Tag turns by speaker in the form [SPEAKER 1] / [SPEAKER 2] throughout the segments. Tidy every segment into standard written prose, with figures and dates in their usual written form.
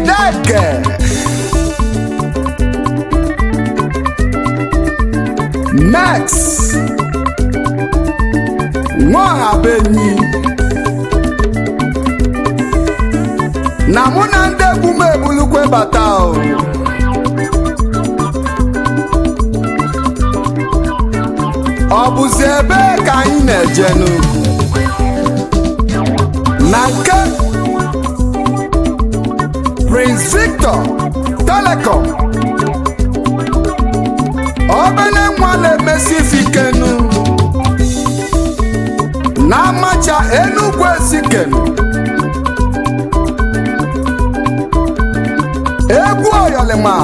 [SPEAKER 1] egedege Meks Nwa Ohabuenyi na mụ na ndị egwu m ebulukwe bata o. Ọ bụzi ebe ka anyị na-ejenu na nke Prince Victor Telecom obele nwa na-emesi fikenu na amacha Enugu Ezikenu egwu oyolima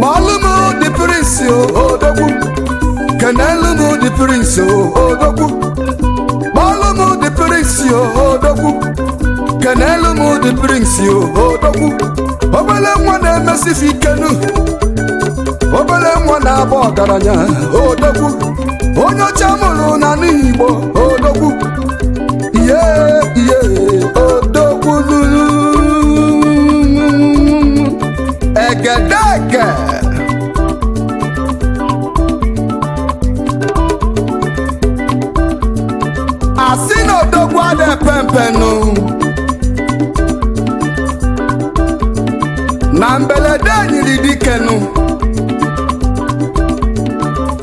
[SPEAKER 1] Balumu the Prince Odogwu Kenelumu the Prince Odogwu Balumu the Prince Odogwu Kenelumu the Prince Odogwu obele nwa na-emesi fikenu obele nwa na-abụ ọgaranya Odogwu onye ọcha mụrụ na n'Igbo Odogwu iye Odogwu lulu egedege asị na Odogwu adị pempenu na mbelede nyiri dikenu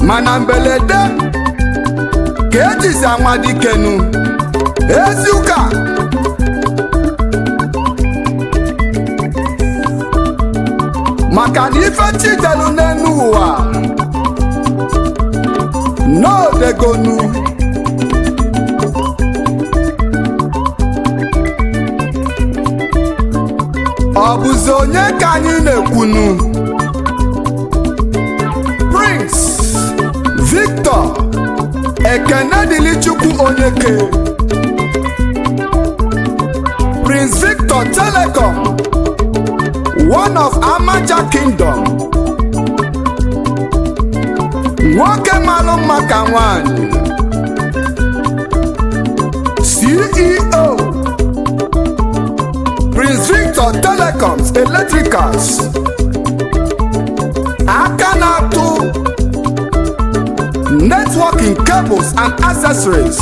[SPEAKER 1] mana mbelede ka ejizi anwa dikenu ezi ụka maka na ife chidelu n'enu ụwa n'odegonu ọ bụzi onye ka anyị na-ekwunu Prince Victor Ekene Dilichukwu Onyeke Prince Victor Telecom one of Amaja Kingdom nwoke malụ maka nwanyị CEO Prince Victor Telecoms Electricals aka na-atụ networking cables and accessories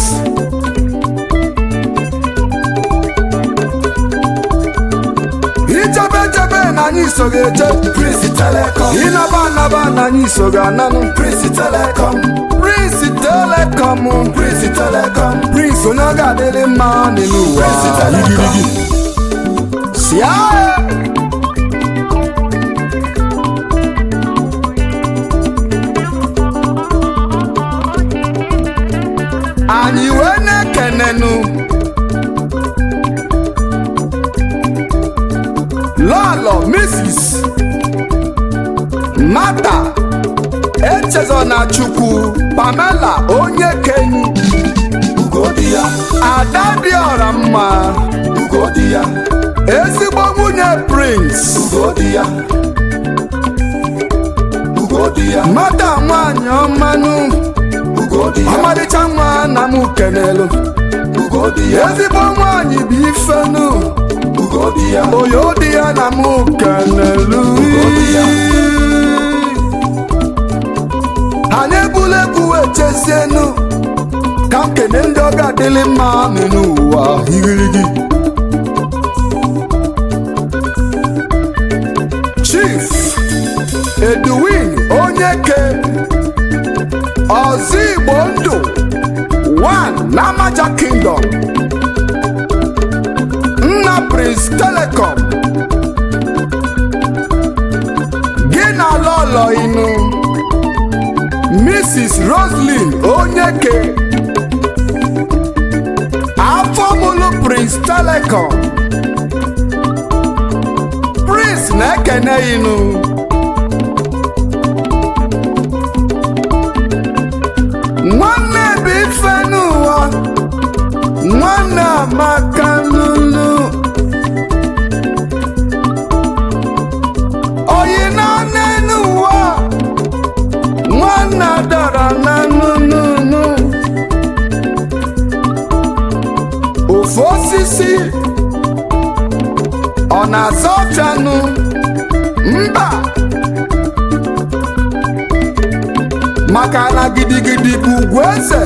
[SPEAKER 1] ijebe na anyị so ga-eje Prince Telecom ịnaba na anyị so ga-ananụ Prince Telecom Prince Telecom Prince Telecom Prince onye ọ ga-adịrị mma n'ụwa Prince Telecom sia anyị wee na-ekenenu Lolo Mrs. Mata Echezona Chukwu Pamela Onyekenu Ugodiya Ada Diora mma Ugodiya ezigbo nwunye Prince Ugodiya Mata nwanyị ọmanụ ọmalịcha nwa na m kenelu ezigbo nwanyị bụ ifenu oyo dị ya na m kenelu anyị ebula egwu echesienu ka m kene ndị ọ ga-adịlị mma n'ụwa igirigi Chief Edwin Onyeke Ozigbo Ndụ one na Amaja Kingdom nna Prince Telecom gị na lọlọ inu Mrs. Roslyn Onyeke afọ mụlụ Prince Telecom Prince na-ekene inu nwanne bụ ife n'ụwa nwanne amaka lulu oyi naanị ofu osisi ọ na-aza ọfịanụ mba maka na gidigidi bụ ugwu eze.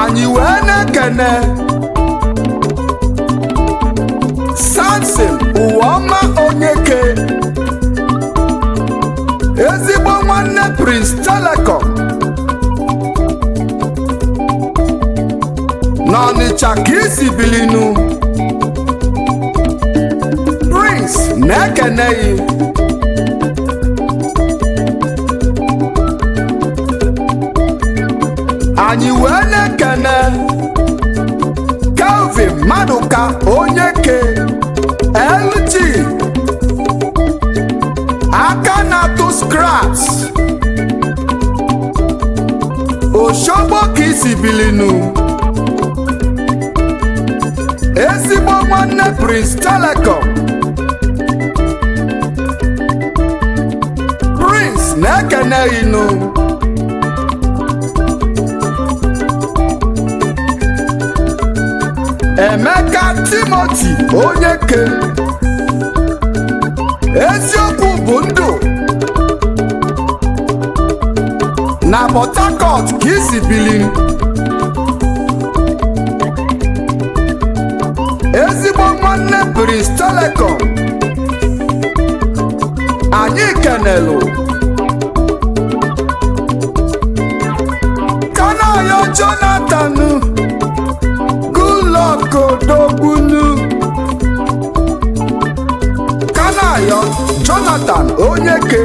[SPEAKER 1] Anyị wee na-ekene Samson Ụwọma Onyeke, ezigbo nwanne Prince Telecom n'Ọnịcha ka isi bilinu. Prince na-ekeneghị anyị wee na-ekene Kelvin Maduka Onyeke LG, aka na-atụ scraps Oshogbo ka isi bilinu. Ezigbo nwanne Prince Telecom. Prince na-ekeneghị nụ. Emeka Timothy Onyeke, eziokwu bụ ndụ na Port Harcourt ka isi bili. Ezigbo nwanne Prince Telecom anyị kenelu. Kanayo Jonathan Goodluck Odogbunu, Kanayo Jonathan Onyeke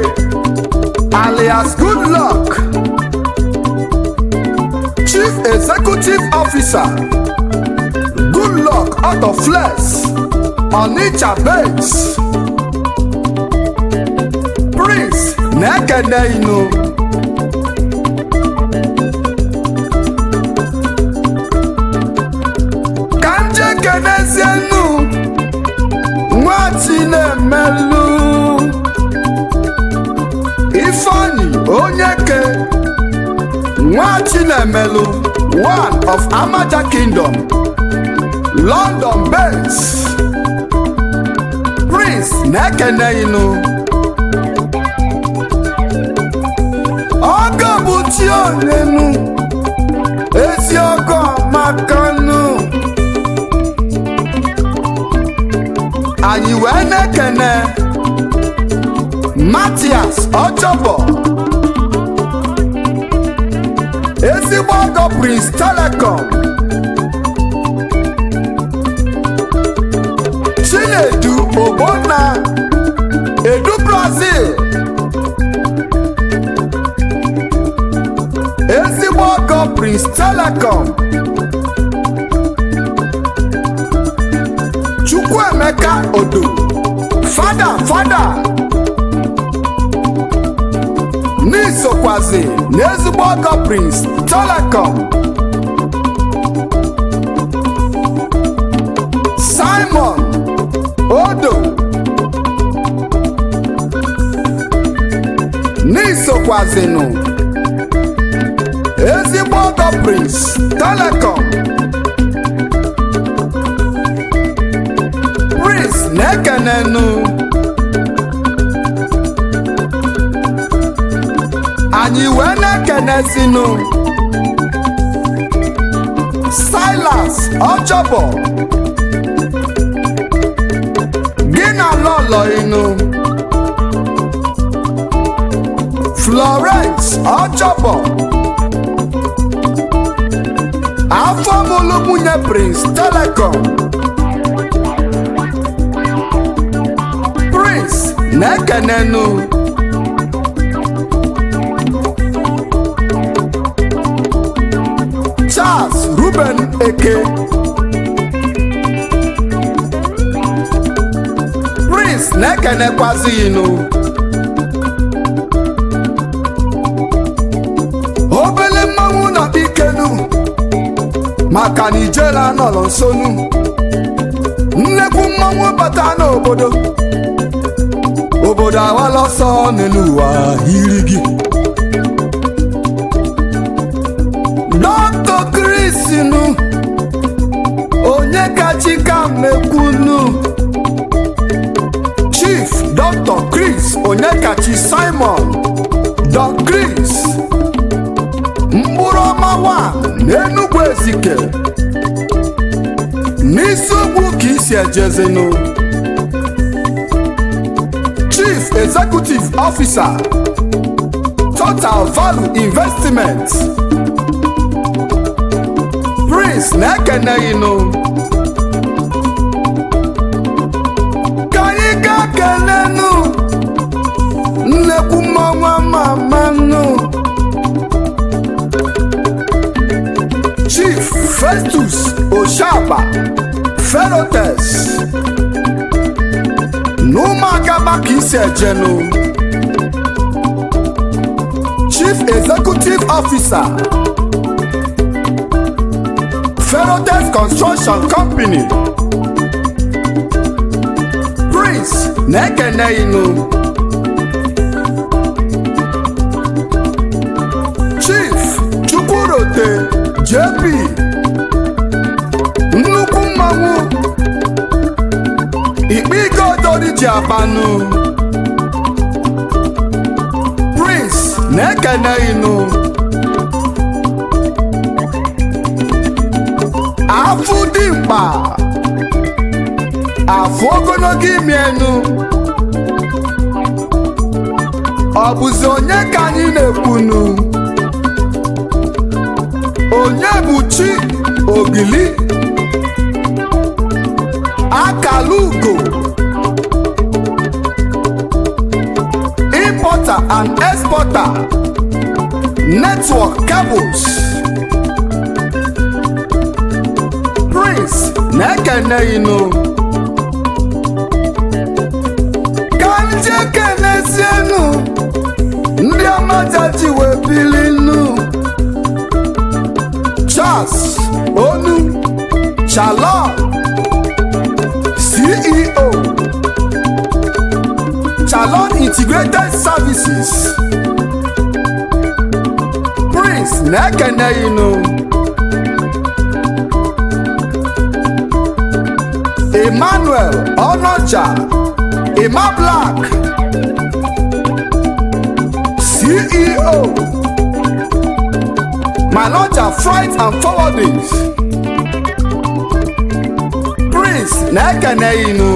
[SPEAKER 1] alias Goodluck, Chief Executive Officer Goodluck Auto Flex Onitsha Base. Prince na-ekeneghị. Ka nje kenezienu nwa Chinemelu Ifeanyi Onyeke, nwa Chinemelu, one of Amaja Kingdom, London Base. Prince na-ekeneghị. Ogo bụ chi onenu, ezi ogo makanu. Anyị wee na-ekene Matias Ojobo, ezigbo ogo Prince Telecom. Chinedu Ogbonna, Edu Brazil, ezigbo ogo Prince Telecom. Chukwuemeka Odo, fada n'isokwazi n'ezigbo ogo Prince Telecom. Simon Odo n'isokwazinu ezigbo ogo Prince Telecom. Prince na-ekenenu. Anyị wee na-ekenezinu Silas Ojobo, gị na lọlọ inu Florence Ojobo, afọ mụlụ nwunye Prince Telecom. Prince na-ekenenu. Charles Ruben Eke, Prince na-ekenekwazi inu. Obele mmanwụ na ikenu maka na ijela nọrọ nsonu. Nnekwu mmanwụ bata n'obodo awala ọsọ n'elu ụwa iri gị. Dr. Chris Mkpụrụọma 1 n'Enugu Ezike n'isi ugwu ka isi ejezenu. Chief Executive Officer Total Value Investment Prince na-ekeneghinu ka anyị ga-ekenenu nnekwu mmanwụ mamanụ Chief Festus Oshaba Ferotes n'ụmụagaba ka isi ejenu. Chief Executive Officer Ferotes Construction Company Prince na-ekeneghinu Chief Chukwurote JP nnukwu mmanwụ ikpe odori ji abanụ Prince na-ekeneghinu afụ dimkpa afụ ogologo imienu ọ bụzi onye ka anyị na-ekwunu? Onye bụ Chi Ogili Akalugo Importer and Exporter Network Cables Prince na-ekeneghinu ka nje kenesienu ndị amajaji wee bilinu. Charles Onu Shalom CEO Shalom Integrated Services Prince na-ekeneghinu Emmanuel Onoja Emma Black CEO Manager Freight and Forwarding Prince na-ekeneghinu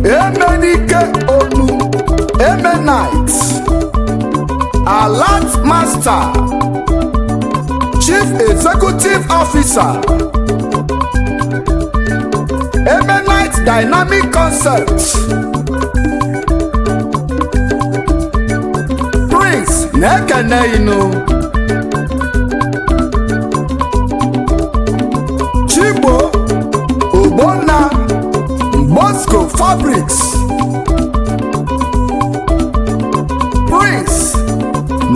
[SPEAKER 1] Emenike Onu Emenite Alert Master Chief Executive Officer Emenite Dynamic Concepts Prince na-ekeneghinu Chibo Ogbonna Bosco Fabrics Prince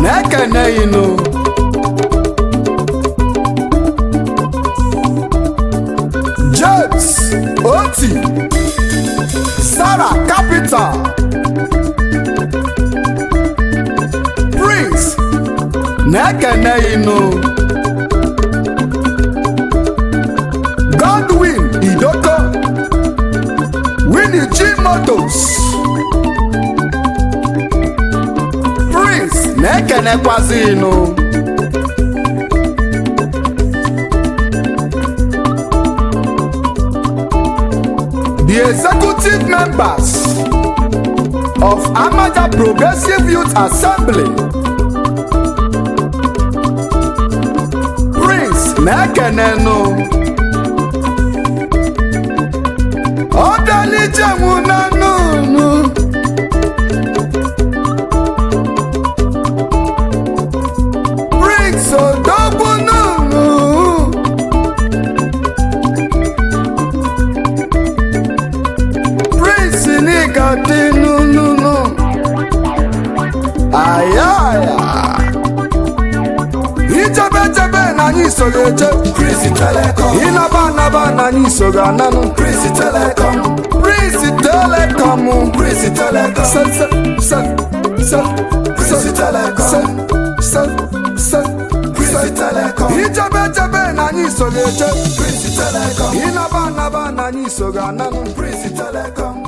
[SPEAKER 1] na-ekeneghinu James Oti Sarah Capital Prince na-ekeneghinu Godwin Idoko Winnie G Motors Prince na-ekenekwazinu the executive members of Amaja Progressive Youth Assembly Prince na-ekenenu Odalijenwunanunu Prince Odogbununu Prince Nigatinunu Ayaya Ijebe na anyị so ga-eje
[SPEAKER 2] Prince Telecom
[SPEAKER 1] Ịnaba na anyị so ga-ananụ
[SPEAKER 2] Prince Telecom
[SPEAKER 1] Prince Telecom
[SPEAKER 2] Prince Telecom Prince Telecom Prince Telecom
[SPEAKER 1] Ijebe na anyị so ga-eje
[SPEAKER 2] Prince Telecom
[SPEAKER 1] Ịnaba na anyị so ga-ananụ
[SPEAKER 2] Prince Telecom